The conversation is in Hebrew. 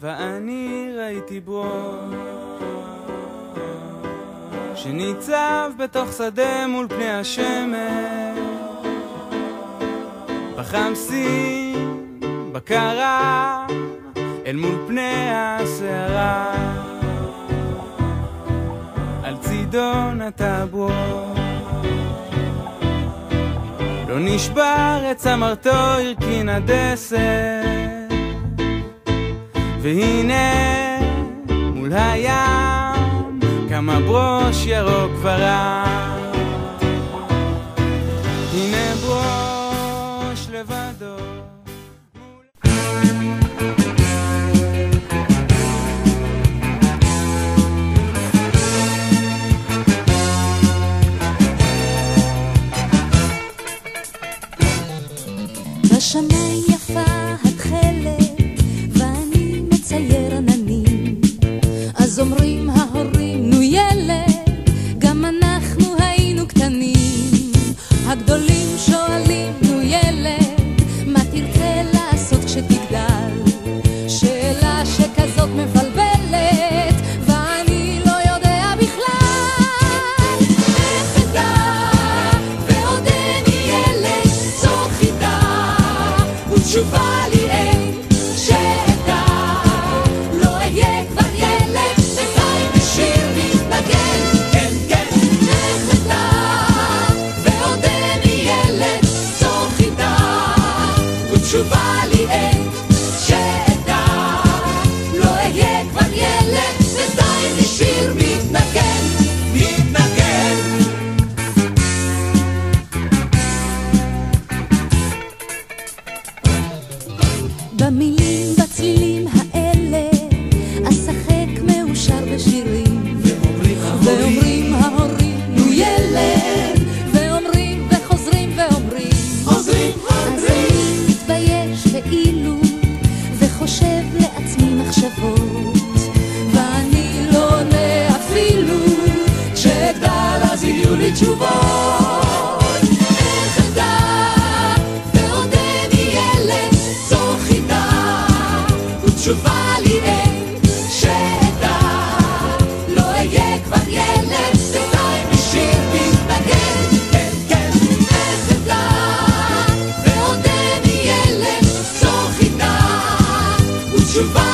ואני ראיתי בו שניצב בתוך שדה מול פני השמש, בחמסין, בקרה, אל מול פני הסערה, על צידון הטבור. לא נשבר את צמרתו, הרכין הדסת, והנה מול הים כמה ברוש ירוק ורק. הנה ברוש לבדו. בשמיים יפה התכלת ואני מצייר עננים, אז אומרים ההורים נו ילד, גם אנחנו היינו קטנים. הגדולים שואלים נו ילד, מה תרצה לעשות כשתגדל? שאלה שכזאת מבלבלת ואני לא יודע בכלל. איך אדע ועודני ילד, זו חידה ותשובה לי אין שאדע. לא אהיה כבר ילד, אזי בשיר מתנגן. כן, כן. איך אדע ועודני ילד, זו חידה ותשובה לי אין שאדע. לא אהיה כבר ילד, אזי בשיר מתנגן. מתנגן. במילים, בצלילים האלה אשחק מאושר בשירים, ואומרים ההורים נו ילד, ואומרים וחוזרים ואומרים, אז אני מתבייש ואילו וחושב לעצמי מחשבות, ואני לא עונה אפילו, כשאגדל אז יהיו לי תשובות. איך אדע ועודני ילד, זו חידה ותשובה לי אין שאדע. לא אהיה כבר ילד, אזי בשיר מתנגן. כן, כן. איך אדע ועודני ילד, זו חידה ותשובה